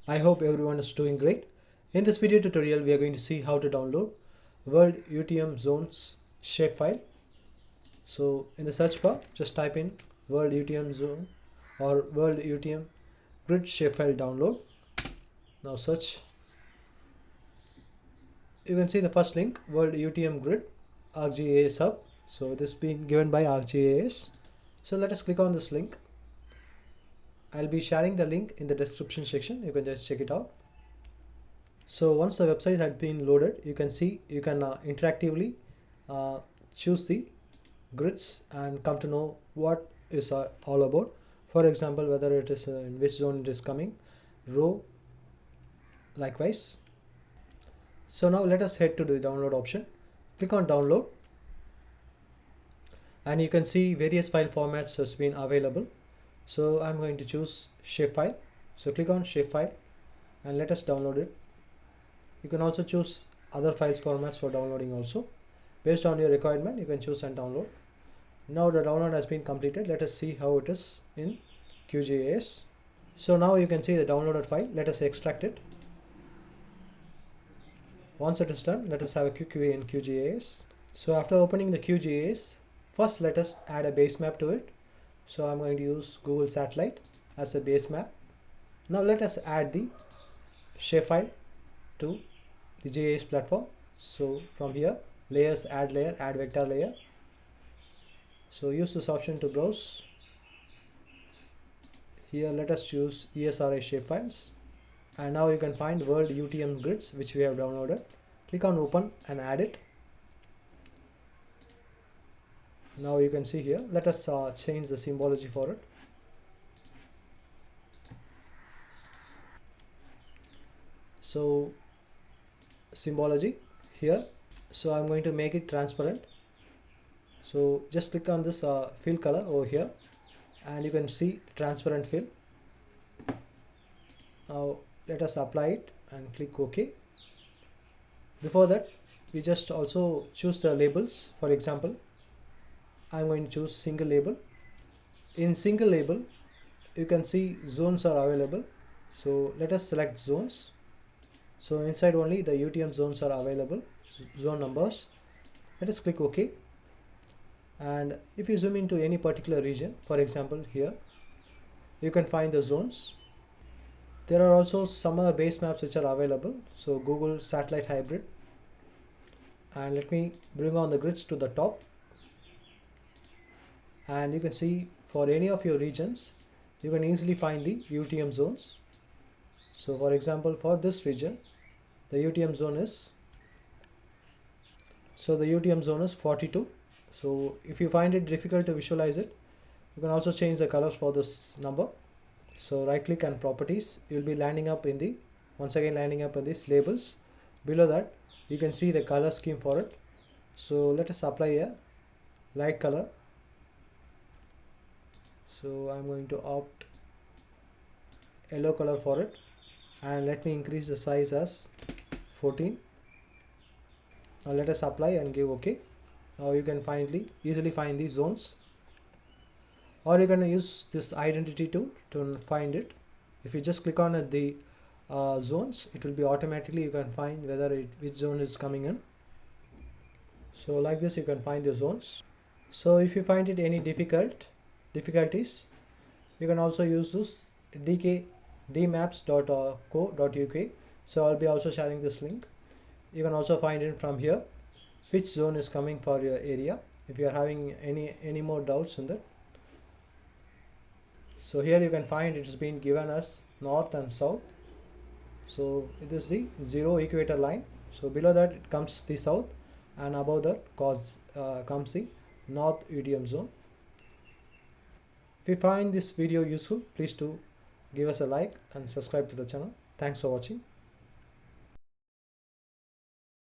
I hope everyone is doing great. In this video tutorial, we are going to see how to download World UTM Zones Shapefile. So in the search bar, just type in World UTM Zone or World UTM Grid Shapefile download. Now search. You can see the first link, World UTM Grid ArcGIS Hub. So this being given by ArcGIS. So let us click on this link. I'll be sharing the link in the description section. You can just check it out. So once the website had been loaded, you can see you can interactively choose the grids and come to know what is all about. For example, whether it is in which zone it is coming, row, likewise. So now let us head to the download option. Click on download and you can see various file formats has been available. So I'm going to choose Shapefile. So click on Shapefile and let us download it. You can also choose other files formats for downloading also. Based on your requirement, you can choose and download. Now the download has been completed. Let us see how it is in QGIS. So now you can see the downloaded file. Let us extract it. Once it is done, let us have a quick view in QGIS. So after opening the QGIS, first let us add a base map to it. So I'm going to use Google Satellite as a base map. Now let us add the shapefile to the GIS platform. So from here, layers, add vector layer. So use this option to browse. Here let us choose ESRI shapefiles. And now you can find World UTM grids which we have downloaded. Click on open and add it. Now you can see here, let us change the symbology for it. So symbology here, so I'm going to make it transparent. So just click on this fill color over here and you can see transparent fill. Now let us apply it and click OK. Before that, we just also choose the labels. For example, I'm going to choose single label. In single label, you can see zones are available. So let us select zones. So inside only the UTM zones are available, zone numbers. Let us click OK. And if you zoom into any particular region, for example here, you can find the zones. There are also some other base maps which are available. So Google Satellite Hybrid. And let me bring on the grids to the top. And you can see for any of your regions, you can easily find the UTM zones. So for example, for this region, the UTM zone is, so the UTM zone is 42. So if you find it difficult to visualize it, you can also change the colors for this number. So right click and properties, you will be landing up in the, once again landing up in these labels. Below that, you can see the color scheme for it. So let us apply a light color. So I'm going to opt yellow color for it and let me increase the size as 14. Now let us apply and give OK. Now you can easily find these zones, or you can use this identity tool to find it. If you just click on the zones, it will be automatically, you can find which zone is coming in. So like this you can find the zones. So if you find it any difficulties, you can also use this dmaps.co.uk. So I'll be also sharing this link. You can also find it from here which zone is coming for your area if you are having any more doubts in that. So here you can find it has been given as north and south. So it is the 0 equator line. So below that it comes the south, and above that comes the north UTM zone. If you find this video useful, please do give us a like and subscribe to the channel. Thanks for watching.